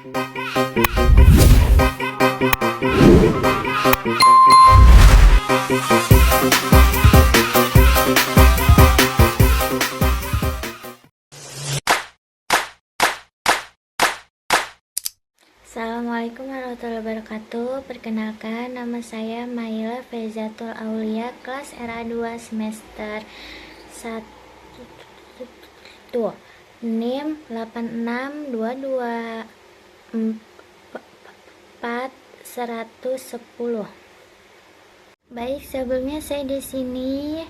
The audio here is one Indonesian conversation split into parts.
Assalamualaikum warahmatullahi wabarakatuh. Perkenalkan, nama saya Maila Fezatul Aulia, kelas RA2 semester 1, NIM 86224410. Baik, sebelumnya saya di sini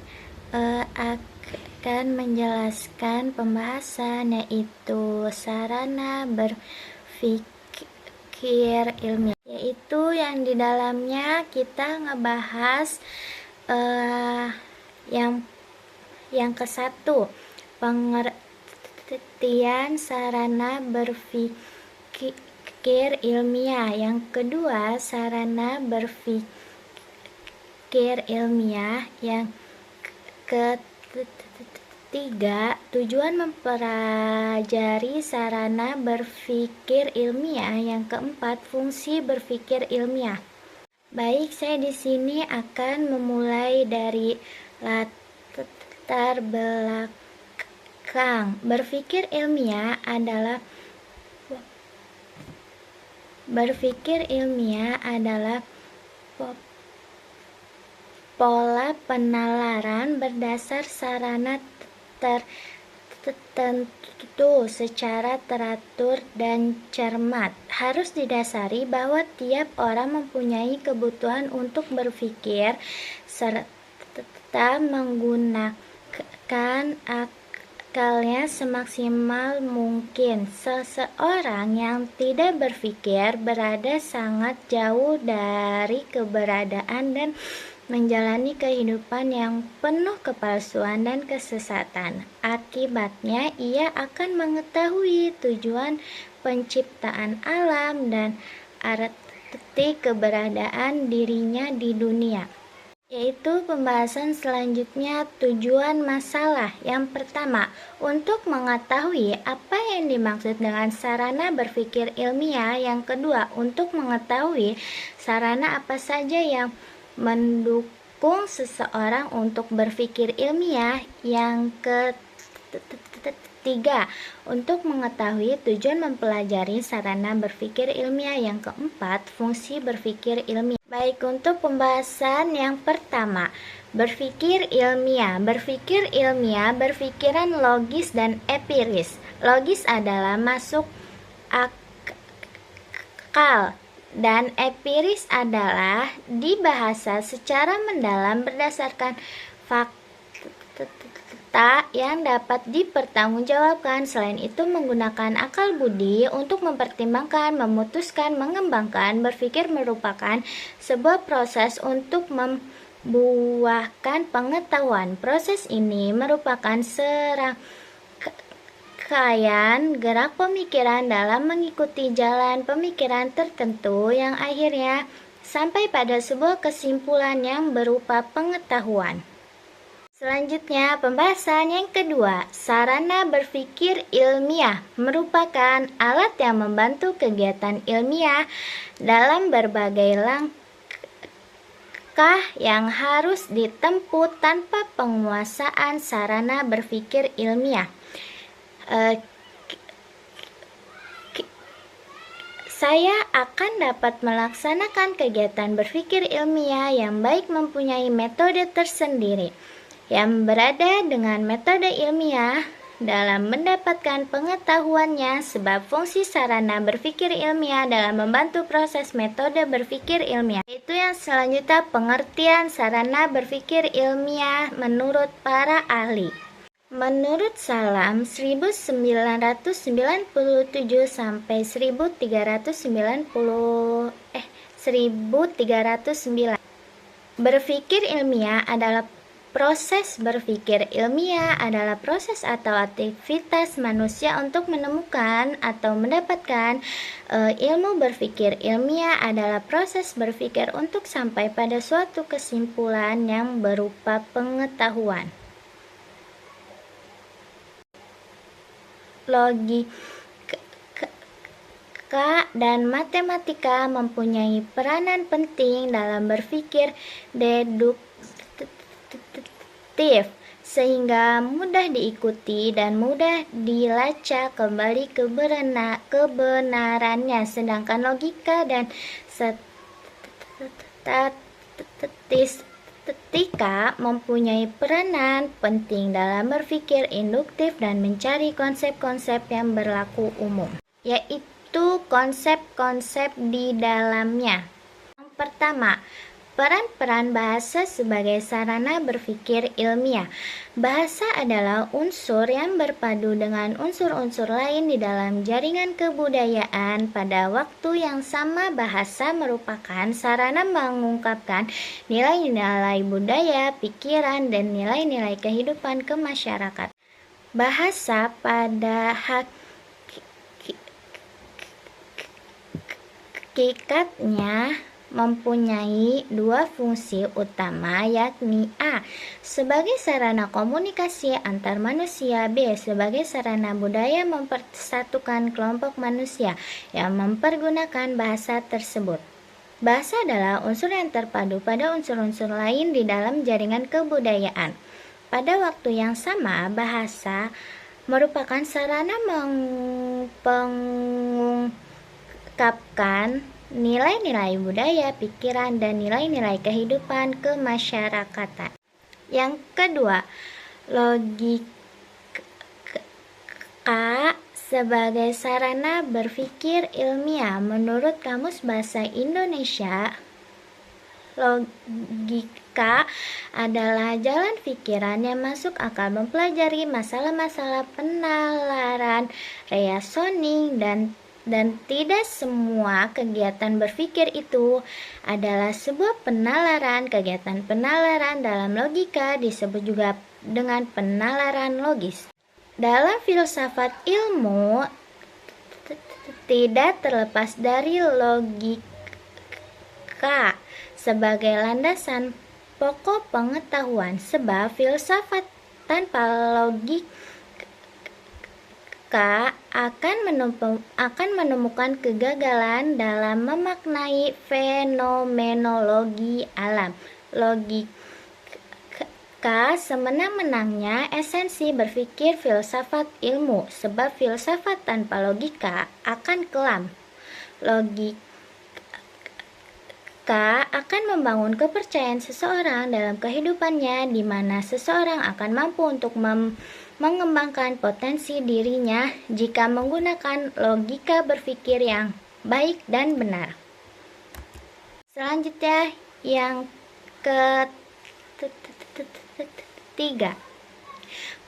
akan menjelaskan pembahasan yaitu sarana berpikir ilmiah, yaitu yang di dalamnya kita ngebahas yang ke-1, pengertian sarana berpikir ilmiah. Yang kedua, sarana berpikir ilmiah. Yang ketiga, tujuan mempelajari sarana berpikir ilmiah. Yang keempat, fungsi berpikir ilmiah. Baik, saya di sini akan memulai dari latar belakang. Berpikir ilmiah adalah pola penalaran berdasar sarana tertentu secara teratur dan cermat. Harus didasari bahwa tiap orang mempunyai kebutuhan untuk berpikir serta menggunakan akalnya semaksimal mungkin. Seseorang yang tidak berpikir berada sangat jauh dari keberadaan dan menjalani kehidupan yang penuh kepalsuan dan kesesatan. Akibatnya, ia akan mengetahui tujuan penciptaan alam dan arti keberadaan dirinya di dunia. Yaitu pembahasan selanjutnya, tujuan masalah. Yang pertama, untuk mengetahui apa yang dimaksud dengan sarana berpikir ilmiah. Yang kedua, untuk mengetahui sarana apa saja yang mendukung seseorang untuk berpikir ilmiah. Yang ketiga, untuk mengetahui tujuan mempelajari sarana berpikir ilmiah. Yang keempat, fungsi berpikir ilmiah. Baik, untuk pembahasan yang pertama, berpikir ilmiah. Berpikir ilmiah berpikiran logis dan empiris. Logis adalah masuk akal, dan empiris adalah dibahasa secara mendalam berdasarkan fakta yang dapat dipertanggungjawabkan. Selain itu, menggunakan akal budi untuk mempertimbangkan, memutuskan, mengembangkan. Berpikir merupakan sebuah proses untuk membuahkan pengetahuan. Proses ini merupakan serangkaian gerak pemikiran dalam mengikuti jalan pemikiran tertentu yang akhirnya sampai pada sebuah kesimpulan yang berupa pengetahuan. Selanjutnya, pembahasan yang kedua, sarana berpikir ilmiah merupakan alat yang membantu kegiatan ilmiah dalam berbagai langkah yang harus ditempuh tanpa penguasaan sarana berpikir ilmiah. Saya akan dapat melaksanakan kegiatan berpikir ilmiah yang baik mempunyai metode tersendiri yang berada dengan metode ilmiah dalam mendapatkan pengetahuannya, sebab fungsi sarana berpikir ilmiah dalam membantu proses metode berpikir ilmiah. Itu yang selanjutnya, pengertian sarana berpikir ilmiah menurut para ahli. Menurut Salam 1997 sampai 1309, berpikir ilmiah adalah proses berpikir ilmiah adalah proses atau aktivitas manusia untuk menemukan atau mendapatkan ilmu. Berpikir ilmiah adalah proses berpikir untuk sampai pada suatu kesimpulan yang berupa pengetahuan. dan matematika mempunyai peranan penting dalam berpikir deduktif, sehingga mudah diikuti dan mudah dilacak kembali kebenarannya, sedangkan logika dan statistika mempunyai peranan penting dalam berpikir induktif dan mencari konsep-konsep yang berlaku umum, yaitu konsep-konsep di dalamnya. Yang pertama, peran-peran bahasa sebagai sarana berpikir ilmiah. Bahasa adalah unsur yang berpadu dengan unsur-unsur lain di dalam jaringan kebudayaan. Pada waktu yang sama, bahasa merupakan sarana mengungkapkan nilai-nilai budaya, pikiran, dan nilai-nilai kehidupan kemasyarakat. Bahasa pada hakikatnya mempunyai dua fungsi utama, yakni A. sebagai sarana komunikasi antar manusia, B. sebagai sarana budaya mempersatukan kelompok manusia yang mempergunakan bahasa tersebut. Bahasa adalah unsur yang terpadu pada unsur-unsur lain di dalam jaringan kebudayaan. Pada waktu yang sama, bahasa merupakan sarana mengungkapkan nilai-nilai budaya, pikiran, dan nilai-nilai kehidupan kemasyarakatan. Yang kedua, logika sebagai sarana berpikir ilmiah. Menurut Kamus Bahasa Indonesia, logika adalah jalan pikiran yang masuk akal mempelajari masalah-masalah penalaran, reasoning, dan tidak semua kegiatan berpikir itu adalah sebuah penalaran. Kegiatan penalaran dalam logika disebut juga dengan penalaran logis. Dalam filsafat ilmu, tidak terlepas dari logika sebagai landasan pokok pengetahuan, sebab filsafat tanpa logika akan menemukan kegagalan dalam memaknai fenomenologi alam. Logika semenang-menangnya esensi berpikir filsafat ilmu, sebab filsafat tanpa logika akan kelam. Logika akan membangun kepercayaan seseorang dalam kehidupannya, di mana seseorang akan mampu untuk mengembangkan potensi dirinya jika menggunakan logika berpikir yang baik dan benar. Selanjutnya, yang ketiga,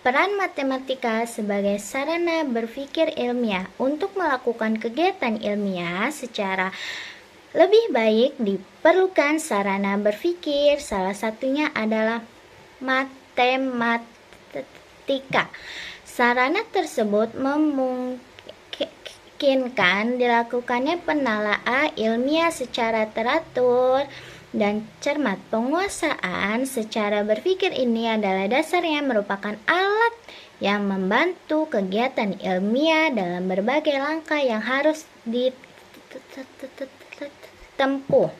peran matematika sebagai sarana berpikir ilmiah. Untuk melakukan kegiatan ilmiah secara lebih baik diperlukan sarana berpikir. Salah satunya adalah matematika. Sarana tersebut memungkinkan dilakukannya penelaahan ilmiah secara teratur dan cermat. Penguasaan secara berpikir ini adalah dasarnya merupakan alat yang membantu kegiatan ilmiah dalam berbagai langkah yang harus ditempuh.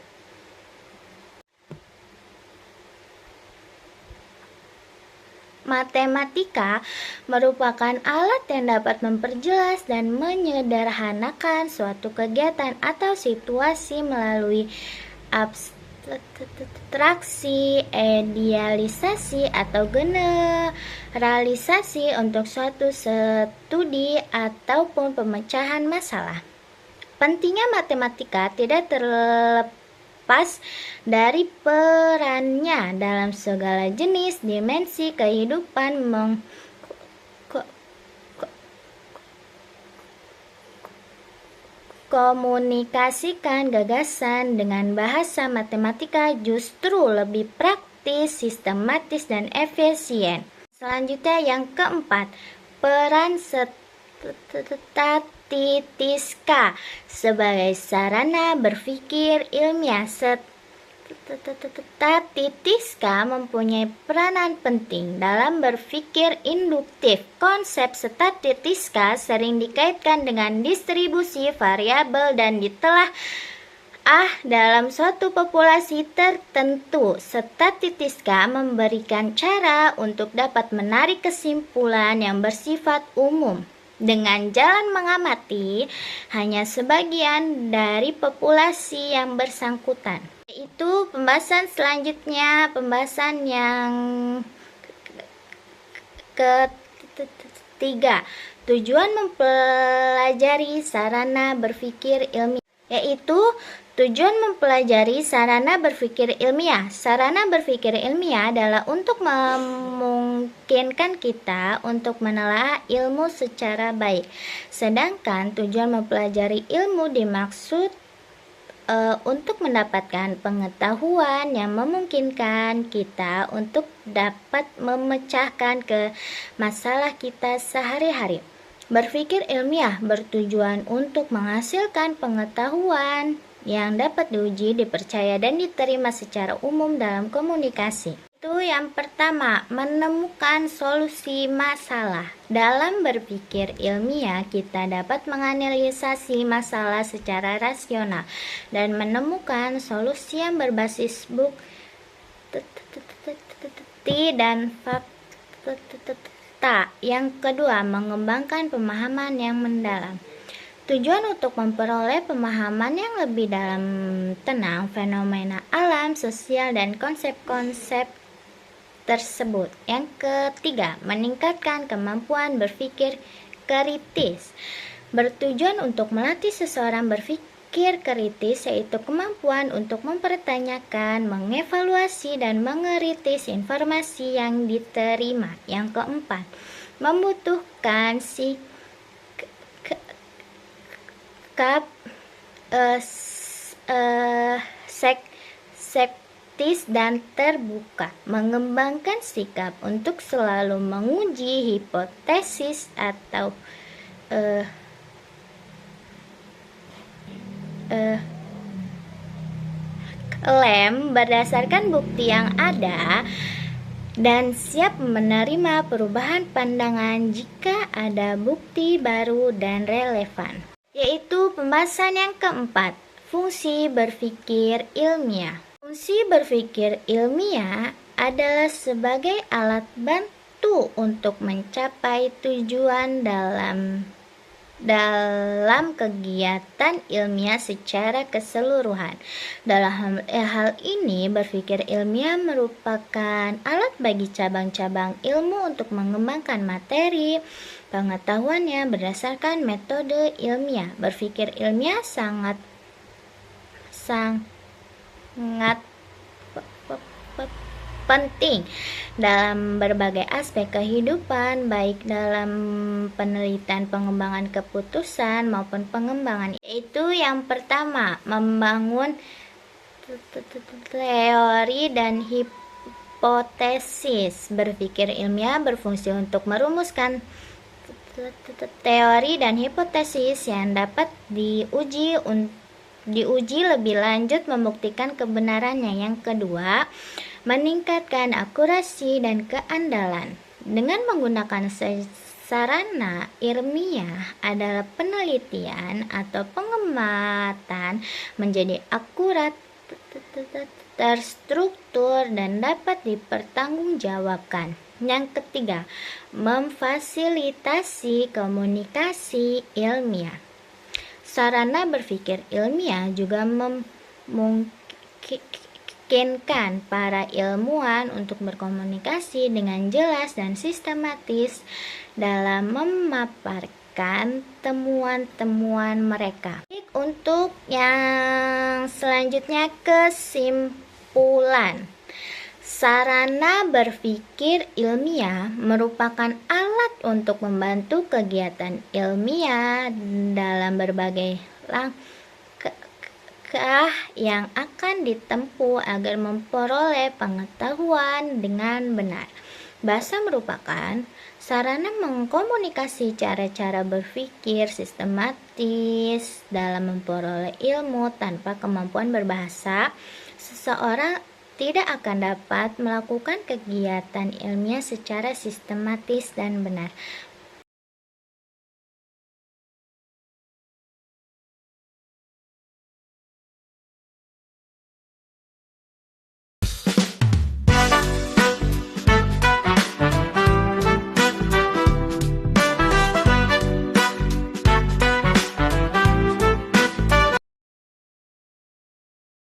Matematika merupakan alat yang dapat memperjelas dan menyederhanakan suatu kegiatan atau situasi melalui abstraksi, idealisasi, atau generalisasi untuk suatu studi ataupun pemecahan masalah. Pentingnya matematika tidak terlepas dari perannya dalam segala jenis dimensi kehidupan, komunikasikan gagasan dengan bahasa matematika justru lebih praktis, sistematis, dan efisien. Selanjutnya, yang keempat, peran statistika sebagai sarana berpikir ilmiah. Statistiska mempunyai peranan penting dalam berpikir induktif. Konsep statistiska sering dikaitkan dengan distribusi variabel dan ditelah dalam suatu populasi tertentu. Statistiska memberikan cara untuk dapat menarik kesimpulan yang bersifat umum dengan jalan mengamati hanya sebagian dari populasi yang bersangkutan. Itu pembahasan selanjutnya, pembahasan yang ketiga, tujuan mempelajari sarana berpikir ilmiah, yaitu tujuan mempelajari sarana berpikir ilmiah. Sarana berpikir ilmiah adalah untuk memungkinkan kita untuk menelaah ilmu secara baik. Sedangkan tujuan mempelajari ilmu dimaksud untuk mendapatkan pengetahuan yang memungkinkan kita untuk dapat memecahkan masalah kita sehari-hari. Berpikir ilmiah bertujuan untuk menghasilkan pengetahuan yang dapat diuji, dipercaya, dan diterima secara umum dalam komunikasi. Itu yang pertama, menemukan solusi masalah. Dalam berpikir ilmiah, kita dapat menganalisasi masalah secara rasional dan menemukan solusi yang berbasis bukti dan fakta. Yang kedua, mengembangkan pemahaman yang mendalam. Tujuan untuk memperoleh pemahaman yang lebih dalam tentang fenomena alam, sosial, dan konsep-konsep tersebut. Yang ketiga, meningkatkan kemampuan berpikir kritis. Bertujuan untuk melatih seseorang berpikir kritis, yaitu kemampuan untuk mempertanyakan, mengevaluasi, dan mengkritis informasi yang diterima. Yang keempat, membutuhkan sikap skeptis dan terbuka, mengembangkan sikap untuk selalu menguji hipotesis atau klaim berdasarkan bukti yang ada dan siap menerima perubahan pandangan jika ada bukti baru dan relevan. Yaitu pembahasan yang keempat, fungsi berpikir ilmiah. Fungsi berpikir ilmiah adalah sebagai alat bantu untuk mencapai tujuan dalam kegiatan ilmiah secara keseluruhan. Dalam hal ini, berpikir ilmiah merupakan alat bagi cabang-cabang ilmu untuk mengembangkan materi pengetahuannya berdasarkan metode ilmiah. Berpikir ilmiah sangat penting dalam berbagai aspek kehidupan, baik dalam penelitian, pengembangan keputusan maupun pengembangan. Yaitu yang pertama, membangun teori dan hipotesis. Berpikir ilmiah berfungsi untuk merumuskan teori dan hipotesis yang dapat diuji lebih lanjut, membuktikan kebenarannya. Yang kedua, meningkatkan akurasi dan keandalan. Dengan menggunakan sarana ilmiah adalah penelitian atau pengamatan menjadi akurat, terstruktur, dan dapat dipertanggungjawabkan. Yang ketiga, memfasilitasi komunikasi ilmiah. Sarana berpikir ilmiah juga memungkinkan para ilmuwan untuk berkomunikasi dengan jelas dan sistematis dalam memaparkan temuan-temuan mereka. Untuk yang selanjutnya, kesimpulan. Sarana berpikir ilmiah merupakan alat untuk membantu kegiatan ilmiah dalam berbagai langkah yang akan ditempuh agar memperoleh pengetahuan dengan benar. Bahasa merupakan sarana mengkomunikasi cara-cara berpikir sistematis dalam memperoleh ilmu. Tanpa kemampuan berbahasa, seseorang tidak akan dapat melakukan kegiatan ilmiah secara sistematis dan benar.